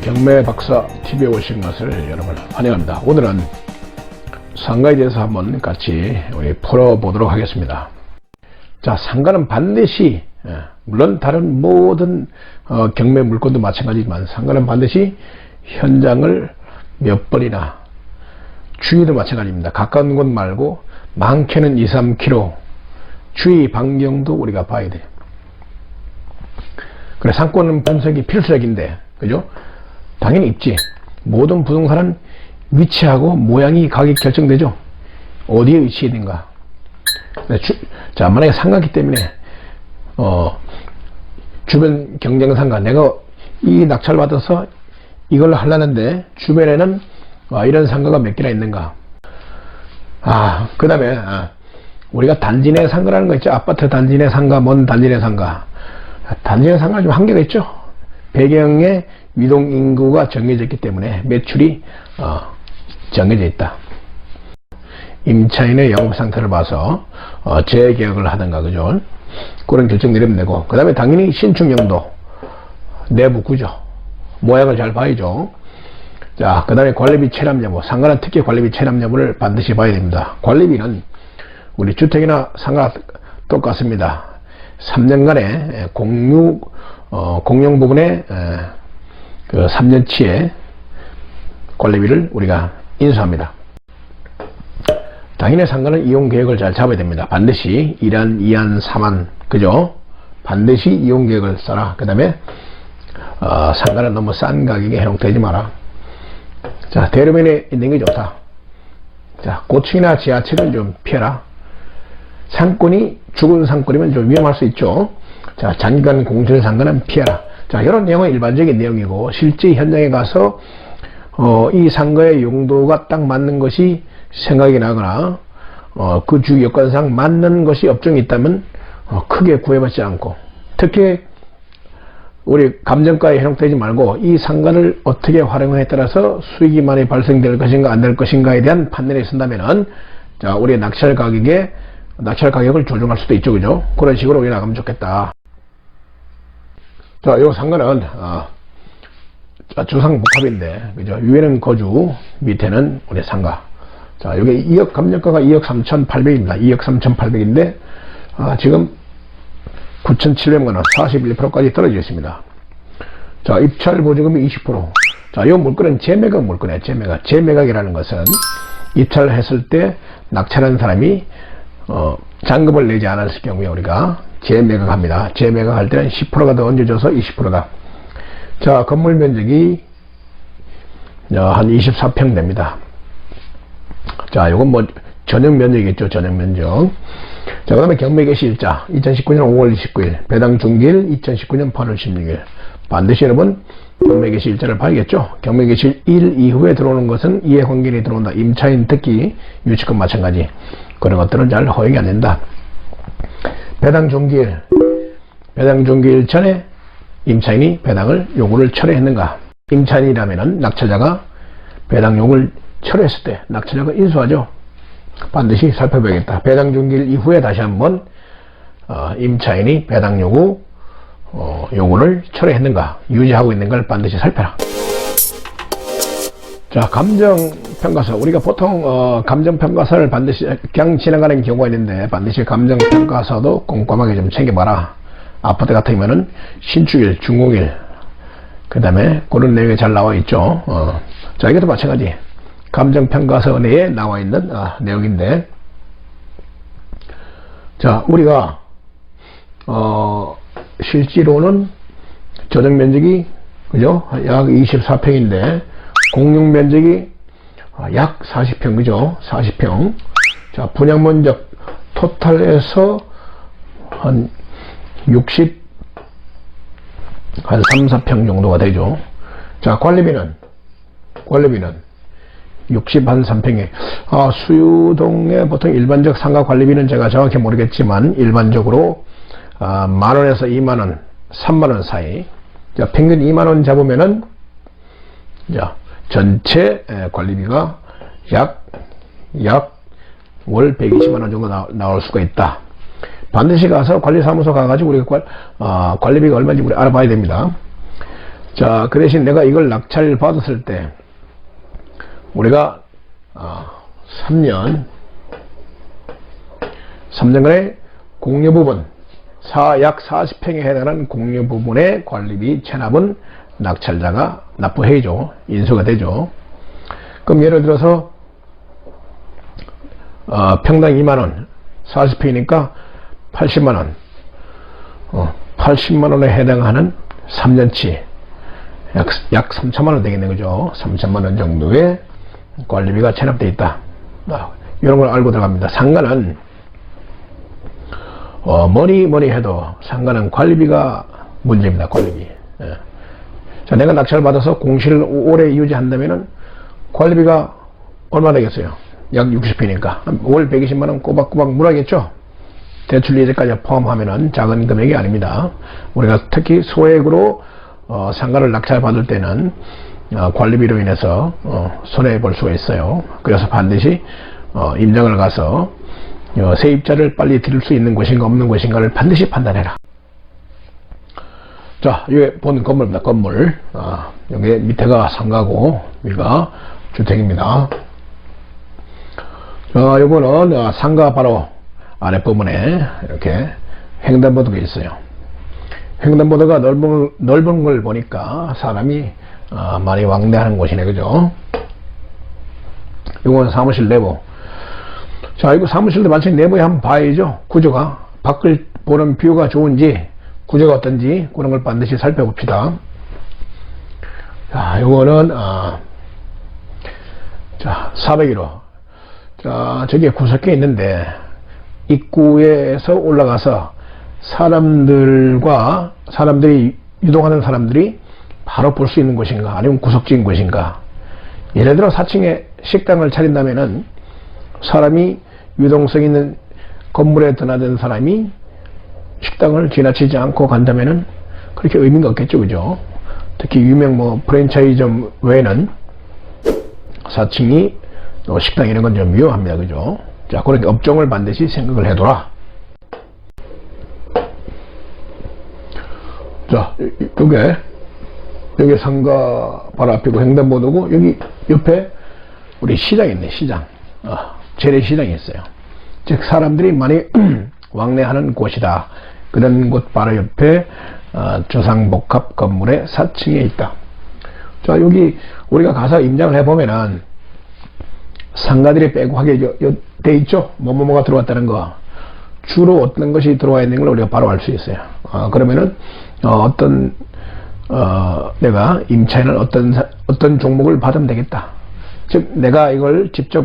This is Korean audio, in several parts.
경매 박사 TV에 오신 것을 여러분 환영합니다. 오늘은 상가에 대해서 한번 같이 우리 풀어보도록 하겠습니다. 자, 상가는 반드시 물론 다른 모든 경매 물건도 마찬가지지만 상가는 반드시 현장을 몇 번이나 주위도 마찬가지입니다. 가까운 곳 말고 많게는 2-3km 주위 반경도 우리가 봐야 돼요. 그래, 상권 분석이 필수적인데, 그죠? 당연히 있지. 모든 부동산은 위치하고 모양이 가격이 결정되죠. 어디에 위치해있는가. 자, 만약에 상가기 때문에 주변 경쟁 상가, 내가 이 낙찰 받아서 이걸 하려는데 주변에는 이런 상가가 몇 개나 있는가. 그 다음에 우리가 단지 내 상가라는 거 있죠. 아파트 단지 내 상가, 먼 단지 내 상가. 단지 내 상가는 좀 한계가 있죠. 배경에 유동 인구가 정해져 있기 때문에 매출이 정해져 있다. 임차인의 영업 상태를 봐서 재계약을 하든가, 그죠? 그런 결정 내리면 되고, 그 다음에 당연히 신축 용도, 내부 구조, 모양을 잘 봐야죠. 자, 그 다음에 관리비 체납 여부, 상가는 특히 관리비 체납 여부를 반드시 봐야 됩니다. 관리비는 우리 주택이나 상가 똑같습니다. 3년간의 공용 부분에 그 3년치의 관리비를 우리가 인수합니다. 당연히 상가는 이용 계획을 잘 잡아야 됩니다. 반드시 1안, 2안, 3안, 그죠? 반드시 이용 계획을 써라. 그 다음에 상가는 너무 싼 가격에 형성되지 마라. 자, 대로변에 있는 게 좋다. 자, 고층이나 지하층은 좀 피해라. 상권이 죽은 상권이면 좀 위험할 수 있죠. 자, 장기간 공실 상가는 피해라. 자, 이런 내용은 일반적인 내용이고, 실제 현장에 가서 이 상가의 용도가 딱 맞는 것이 생각이 나거나 그 주 여건상 맞는 것이 업종이 있다면 크게 구애받지 않고, 특히 우리 감정가에 현혹되지 말고 이 상가를 어떻게 활용에 따라서 수익이 많이 발생될 것인가 안 될 것인가에 대한 판단이 있었다면은, 자, 우리 낙찰 가격을 조정할 수도 있죠, 그죠? 그런 식으로 우리 나가면 좋겠다. 자, 요 상가는 주상복합인데, 그죠? 위에는 거주, 밑에는 우리 상가. 자, 여기 2억 감정가가 2억 3,800입니다. 2억 3,800인데 지금 9,700만원, 41%까지 떨어져 있습니다. 자, 입찰 보증금이 20%. 자, 이 물건은 재매각 물건이에요. 재매각이라는 것은 입찰했을 때 낙찰한 사람이 잔금을 내지 않았을 경우에 우리가 재매각합니다. 재매각할 때는 10%가 더 얹어져서 20%가. 자, 건물 면적이 한 24평 됩니다. 자, 요건 뭐 전용 면적이겠죠. 전용 면적. 자, 그 다음에 경매 개시 일자 2019년 5월 29일, 배당 중기일 2019년 8월 16일. 반드시 여러분 경매 개시 일자를 봐야겠죠. 경매 개시 일 이후에 들어오는 것은 이해관계인이 들어온다. 임차인 특히 유치권 마찬가지. 그런 것들은 잘 허용이 안 된다. 배당 중기일 전에 임차인이 배당을 요구를 철회했는가. 임차인이라면은 낙찰자가 배당 요구를 철회했을 때 낙찰자가 인수하죠. 반드시 살펴봐야겠다. 배당 중기일 이후에 다시 한번 임차인이 배당 요구를 철회했는가, 유지하고 있는가를 반드시 살펴라. 자, 감정평가서. 우리가 보통 감정평가서를 반드시 그냥 지나가는 경우가 있는데, 반드시 감정평가서도 꼼꼼하게 좀 챙겨봐라. 아파트 같으면은 신축일, 중공일, 그 다음에 그런 내용이 잘 나와 있죠. 자, 이것도 마찬가지. 감정평가서 내에 나와 있는 내용인데, 자, 우리가 실제로는 저장 면적이, 그죠? 약 24평인데 공용 면적이 약 40평, 그죠? 40평. 자, 분양 면적 토탈에서 한 3-4평 정도가 되죠. 자, 관리비는 63평에 수유동의 보통 일반적 상가 관리비는 제가 정확히 모르겠지만 일반적으로 10,000원에서 20,000원, 30,000원 사이. 자, 평균 20,000원 잡으면은, 자, 전체 관리비가 약 월 120만원 정도 나올 수가 있다. 반드시 가서 관리사무소 가가지고 우리가 관리비가 얼마인지 우리 알아봐야 됩니다. 자, 그 대신 내가 이걸 낙찰 받았을 때 우리가 3년간의 공유 부분, 약 40평에 해당하는 공유 부분의 관리비 체납은 낙찰자가 납부해야죠. 인수가 되죠. 그럼 예를 들어서 평당 2만원, 40평이니까 80만원, 80만원에 해당하는 3년치 약 3천만원 되겠네, 그죠? 3천만원 정도의 관리비가 체납되어 있다. 이런 걸 알고 들어갑니다. 상가는 뭐니 해도 상가는 관리비가 문제입니다. 관리비. 예. 자, 내가 낙찰 받아서 공실을 오래 유지한다면은 관리비가 얼마 되겠어요? 약 60평이니까 월 120만원 꼬박꼬박 물어야겠죠? 대출 이자까지 포함하면은 작은 금액이 아닙니다. 우리가 특히 소액으로 상가를 낙찰 받을 때는 관리비로 인해서 손해 볼 수가 있어요. 그래서 반드시 임장을 가서 세입자를 빨리 드릴 수 있는 곳인가 없는 곳인가를 반드시 판단해라. 자, 이게 본 건물입니다. 건물. 여기 밑에가 상가고 위가 주택입니다. 자, 요거는 상가 바로 아랫부분에 이렇게 횡단보도가 있어요. 횡단보도가 넓은 걸 보니까 사람이 많이 왕래하는 곳이네, 그죠? 이건 사무실 내부. 자, 이거 사무실도 마찬가지 내부에 한번 봐야죠. 구조가, 밖을 보는 뷰가 좋은지, 구조가 어떤지, 그런 걸 반드시 살펴봅시다. 자, 요거는, 자, 401호. 자, 저기 구석에 있는데, 입구에서 올라가서 사람들이 유동하는 사람들이 바로 볼 수 있는 곳인가, 아니면 구석진 곳인가. 예를 들어 4층에 식당을 차린다면은 사람이 유동성 있는 건물에 드나든 사람이 식당을 지나치지 않고 간다면은 그렇게 의미가 없겠죠, 그죠? 특히 유명 프랜차이점 외에는 4층이 식당 이런 건 좀 위험합니다, 그죠? 자, 그렇게 업종을 반드시 생각을 해둬라. 자, 여기 상가 바로 앞이고 횡단보도고, 여기 옆에 우리 시장이 있네, 시장. 재래시장이 있어요. 즉, 사람들이 많이 왕래하는 곳이다. 그런 곳 바로 옆에 주상복합 건물의 4층에 있다. 자, 여기 우리가 가서 임장을 해보면은 상가들이 빼곡하게 돼 있죠? 뭐가 들어왔다는 거. 주로 어떤 것이 들어와 있는 걸 우리가 바로 알 수 있어요. 그러면은 내가 임차인을 어떤 종목을 받으면 되겠다. 즉, 내가 이걸 직접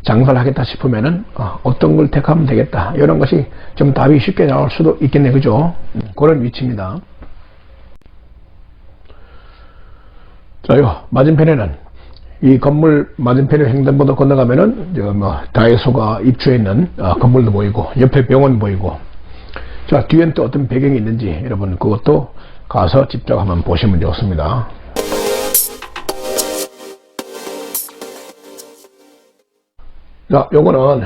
장사를 하겠다 싶으면은 어떤 걸 택하면 되겠다. 이런 것이 좀 답이 쉽게 나올 수도 있겠네, 그죠? 그런 위치입니다. 자, 요 맞은편에는 이 건물 맞은편에 횡단보도 건너가면은 다이소가 입주해 있는 건물도 보이고, 옆에 병원 보이고. 자, 뒤엔 또 어떤 배경이 있는지 여러분 그것도 가서 직접 한번 보시면 좋습니다. 자, 요거는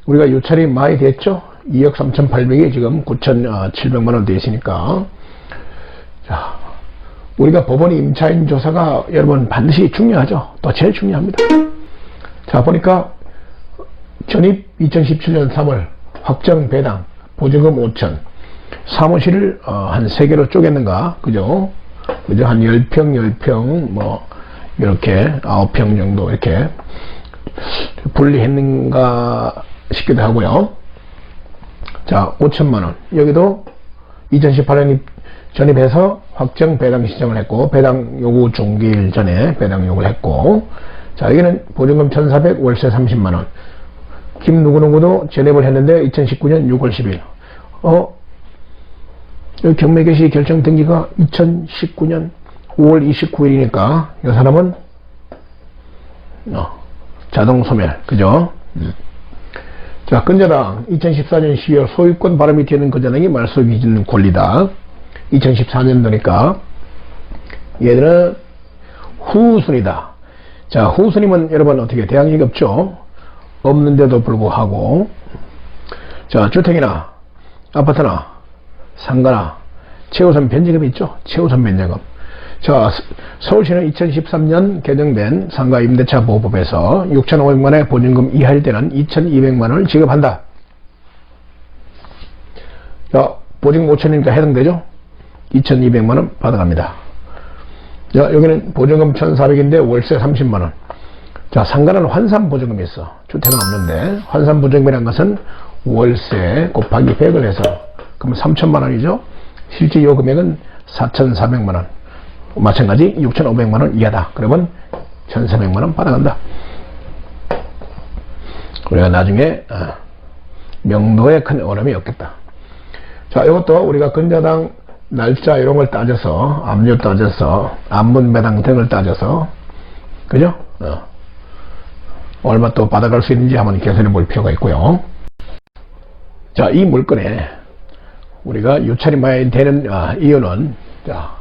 우리가 유찰이 많이 됐죠? 2억 3,800이 지금 9,700만원 돼 있으니까. 자, 우리가 법원의 임차인 조사가 여러분 반드시 중요하죠. 또 제일 중요합니다. 자, 보니까 전입 2017년 3월 확정 배당 보증금 5천, 사무실을 한 3개로 쪼갰는가, 그죠? 한 10평 이렇게 9평 정도 이렇게 분리했는가 싶기도 하고요. 자, 5천만원. 여기도 2018년 전입해서 확정 배당 신청을 했고, 배당 요구 종기일 전에 배당 요구를 했고, 자, 여기는 보증금 1,400, 월세 30만원. 김 누구누구도 전입을 했는데 2019년 6월 10일. 여기 경매 개시 결정 등기가 2019년 5월 29일이니까 이 사람은 자동 소멸, 그죠? 자, 근저당 2014년 12월 소유권 바람이 튀는 근저당이 말소 기준 권리다. 2014년도니까 얘들은 후순이다. 자, 후순이면 여러분 어떻게 대항력이 없죠? 없는데도 불구하고, 자, 주택이나 아파트나 상가나 최우선 변제금이 있죠. 최우선 변제금. 자, 서울시는 2013년 개정된 상가 임대차 보호법에서 6,500만원의 보증금 이하일 때는 2,200만원을 지급한다. 자, 보증금 5,000이니까 해당되죠? 2,200만원 받아갑니다. 자, 여기는 보증금 1,400인데 월세 30만원. 자, 상가는 환산 보증금이 있어. 주택은 없는데, 환산 보증금이라는 것은 월세 곱하기 100을 해서, 그러면 3,000만원이죠? 실제 이 금액은 4,400만원. 마찬가지 6,500만원 이하다. 그러면 1,400만원 받아간다. 우리가 나중에 명도에 큰 어려움이 없겠다. 자, 이것도 우리가 근저당 날짜 이런 걸 따져서, 압류 따져서, 안분배당 등을 따져서, 그죠? 얼마 또 받아갈 수 있는지 한번 계산해 볼 필요가 있고요. 자, 이 물건에 우리가 유찰이 되는 이유는, 자,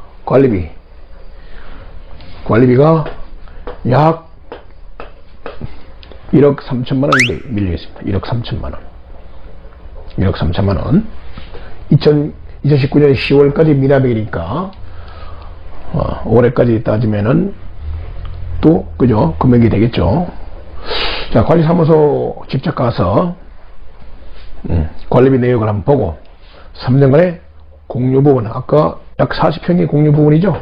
관리비가 약 1억 3천만원이 밀려 있습니다. 1억 3천만원. 1억 3천만원. 2019년 10월까지 미납액이니까, 올해까지 따지면은 또, 그죠? 금액이 되겠죠. 자, 관리사무소 직접 가서, 관리비 내역을 한번 보고, 3년간의 공유 부분, 아까 약 40평의 공유 부분이죠?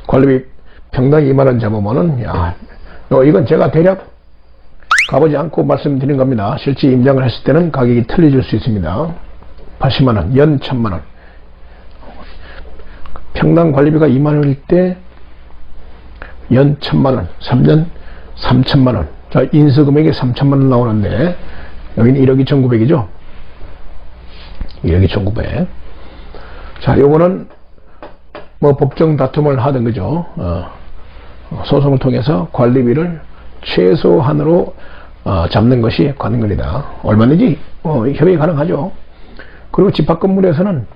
관리비 평당 2만원 잡으면은, 야, 이건 제가 대략 가보지 않고 말씀드린 겁니다. 실제 임장을 했을 때는 가격이 틀려질 수 있습니다. 80만원, 연 1,000만원. 평당 관리비가 2만원일 때, 연 1,000만원, 3년 3,000만원. 자, 인수금액이 3,000만원 나오는데, 여기는 1억 2,900이죠? 1억 2,900. 자, 요거는, 뭐, 법정 다툼을 하든, 그죠? 소송을 통해서 관리비를 최소한으로, 잡는 것이 관건이다. 얼마든지, 협의가 가능하죠. 그리고 집합 건물에서는,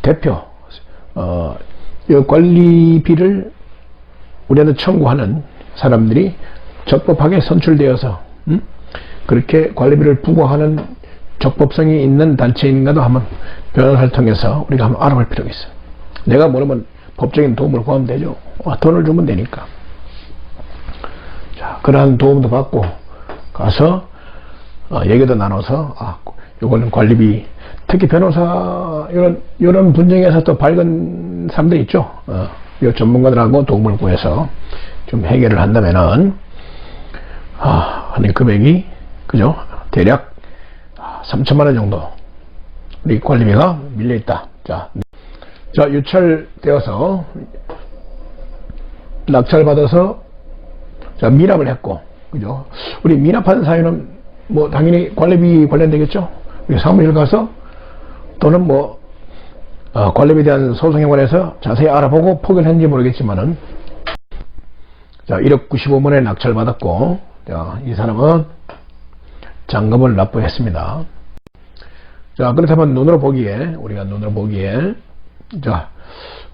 대표, 이 관리비를 우리한테 청구하는 사람들이 적법하게 선출되어서 그렇게 관리비를 부과하는 적법성이 있는 단체인가도 한번 변호사를 통해서 우리가 한번 알아볼 필요가 있어요. 내가 모르면 법적인 도움을 구하면 되죠. 돈을 주면 되니까. 자, 그러한 도움도 받고 가서 얘기도 나눠서 요거는 관리비, 특히 변호사 이런 분쟁에서 또 밝은 사람들 있죠. 이 전문가들하고 도움을 구해서 좀 해결을 한다면은 하는 금액이, 그죠? 대략 3,000만원 정도 우리 관리비가 밀려있다. 자, 유찰되어서 낙찰받아서 자, 미납을 했고, 그죠? 우리 미납한 사유는 뭐 당연히 관리비 관련되겠죠? 우리 사무실 가서 또는 뭐 관리비에 대한 소송에 관해서 자세히 알아보고 포기했는지 모르겠지만은, 자, 1억 95만원에 낙찰받았고, 자, 이 사람은 잔금을 납부했습니다. 자, 그렇다면 우리가 눈으로 보기에, 자,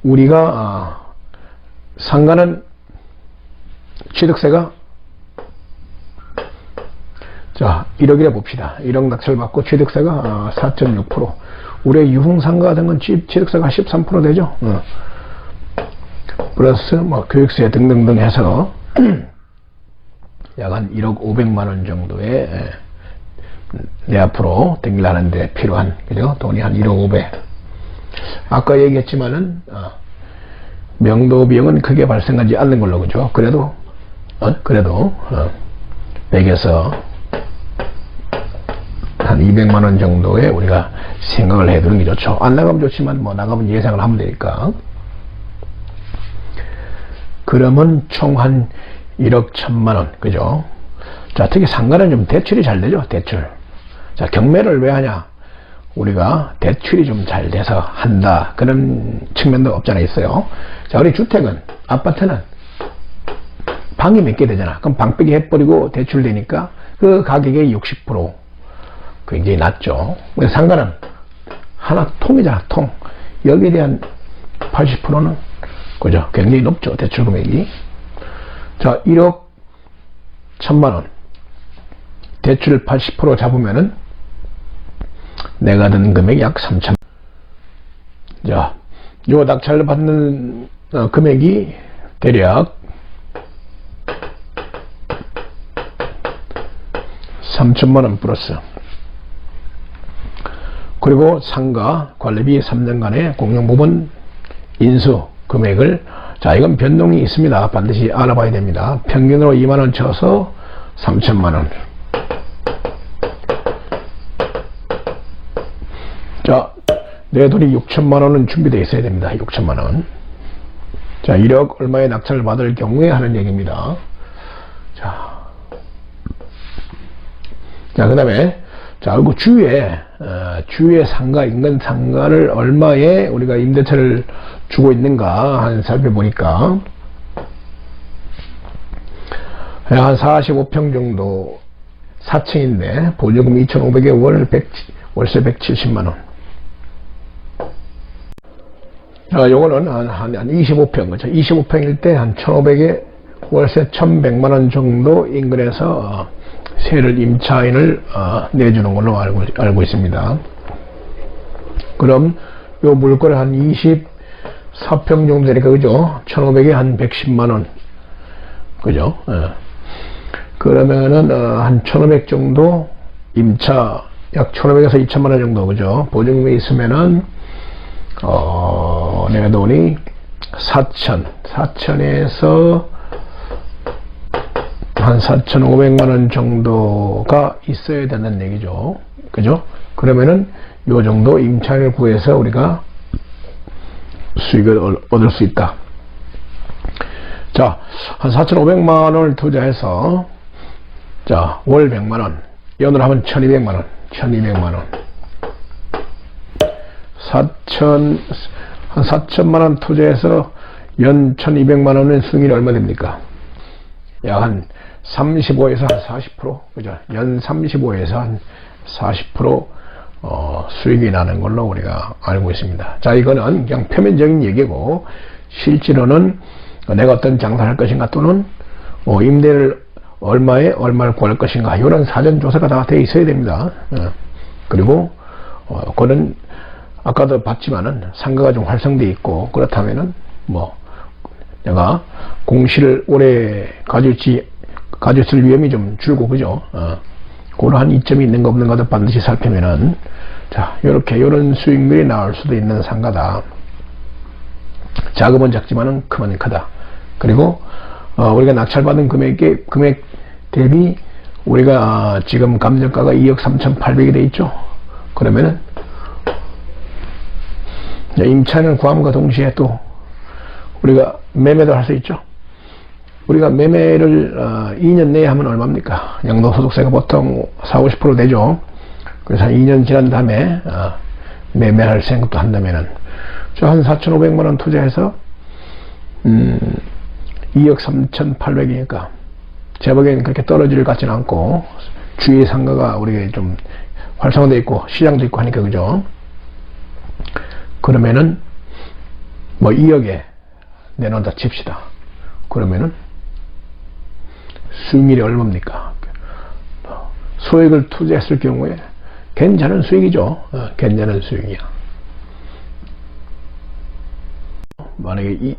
우리가, 상가는 취득세가, 자, 1억이라 봅시다. 1억 낙찰받고 취득세가 4.6%. 우리의 유흥상가 같은 건 취득세가 13% 되죠. 플러스 뭐 교육세 등등등 해서 약 한 1억 500만원 정도의 내 앞으로 댕기려는데 필요한, 그죠? 돈이 한 1억 500. 아까 얘기했지만은 명도 비용은 크게 발생하지 않는 걸로, 그죠? 그래도 100에서 한 200만원 정도에 우리가 생각을 해두는 게 좋죠. 안 나가면 좋지만 뭐 나가면 예상을 하면 되니까. 그러면 총 한 1억 1,000만원, 그죠? 자, 특히 상가는 좀 대출이 잘 되죠. 대출. 자, 경매를 왜 하냐? 우리가 대출이 좀 잘 돼서 한다, 그런 측면도 없잖아 있어요. 자, 우리 주택은, 아파트는 방이 몇 개 되잖아. 그럼 방빼기 해버리고 대출 되니까 그 가격의 60% 굉장히 낮죠. 우리 상가는 하나 통이잖아, 통. 여기에 대한 80%는, 그죠? 굉장히 높죠, 대출 금액이. 자, 1억 1,000만원 대출 80% 잡으면은 내가 든 금액이 약 3천. 자, 요 낙찰 받는 금액이 대략 3천만원 플러스, 그리고 상가 관리비 3년간의 공용부분 인수 금액을, 자, 이건 변동이 있습니다. 반드시 알아봐야 됩니다. 평균으로 2만원 쳐서 3천만원. 자, 내 돈이 6천만원은 준비되어 있어야 됩니다. 6천만원. 자, 1억 얼마의 낙찰을 받을 경우에 하는 얘기입니다. 자, 그 다음에, 자, 그리고 주위에 상가, 인근 상가를 얼마에 우리가 임대차를 주고 있는가 한 살펴보니까, 한 45평 정도 4층인데, 보조금 2,500에 월세 170만원. 자, 요거는 한 25평, 그렇죠? 25평일 때 한 1,500에 월세 1,100만원 정도 인근에서 세를 임차인을 내주는 걸로 알고 있습니다. 그럼 요 물건을 한 24평 정도 되니까, 그죠? 1,500에 한 110만원. 그죠? 그러면은 한 1,500 정도 임차, 약 1,500에서 2천만원 정도, 그죠? 보증금이 있으면은 내 돈이 4천에서 한 4,500만원 정도가 있어야 된다는 얘기죠. 그죠? 그러면은 요 정도 임차인을 구해서 우리가 수익을 얻을 수 있다. 자, 한 4,500만원을 투자해서, 자, 월 100만원, 연으로 하면 1,200만원, 1,200만원. 한 4천만원 투자해서 연 1,200만원은 수익률이 얼마 됩니까? 약 한 35에서 한 40%, 그죠? 연 35에서 한 40% 수익이 나는 걸로 우리가 알고 있습니다. 자, 이거는 그냥 표면적인 얘기고, 실제로는 내가 어떤 장사를 할 것인가, 또는 임대를 얼마를 구할 것인가, 이런 사전 조사가 다 되어 있어야 됩니다. 그리고 그거는 아까도 봤지만은 상가가 좀 활성되어 있고, 그렇다면은 뭐 내가 공시를 오래 가졌을 위험이 좀 줄고, 그죠? 그러한 이점이 있는가 없는가도 반드시 살피면은, 자, 요런 수익률이 나올 수도 있는 상가다. 자금은 작지만은 크면 크다. 그리고 우리가 낙찰받은 금액 대비 우리가 지금 감정가가 2억 3,800이 돼 있죠. 그러면은 임차인을 구함과 동시에 또 우리가 매매도 할 수 있죠. 우리가 매매를 2년 내에 하면 얼마입니까? 양도소득세가 보통 40~50% 되죠. 그래서 한 2년 지난 다음에 매매할 생각도 한다면은, 한 4,500만원 투자해서 2억 3,800이니까 제 보기에는 그렇게 떨어질 것 같지는 않고, 주위의 상가가 우리가 좀 활성화되어 있고 시장도 있고 하니까, 그죠? 그러면은 뭐 2억에 내놓는다 칩시다. 그러면은 수익률이 얼마입니까? 소액을 투자했을 경우에 괜찮은 수익이죠. 괜찮은 수익이야. 만약에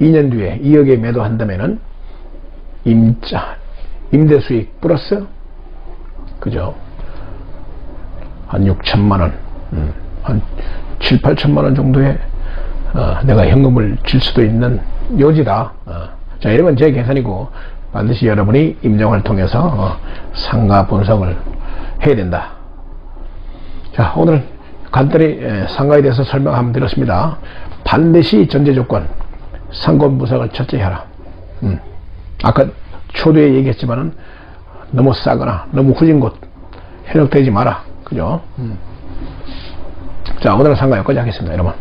2년 뒤에 2억에 매도한다면은 임대 수익 플러스, 그죠? 한 6천만원, 한 7~8천만원 정도의 내가 현금을 줄 수도 있는 요지다. 자, 이러면 제 계산이고, 반드시 여러분이 임정을 통해서 상가 분석을 해야 된다. 자, 오늘 간단히 상가에 대해서 설명 한번 드렸습니다. 반드시 전제 조건, 상권 분석을 철저히 하라. 아까 초두에 얘기했지만은 너무 싸거나 너무 후진 곳 현혹되지 마라. 그죠? 자, 오늘은 상가 여기까지 하겠습니다, 여러분.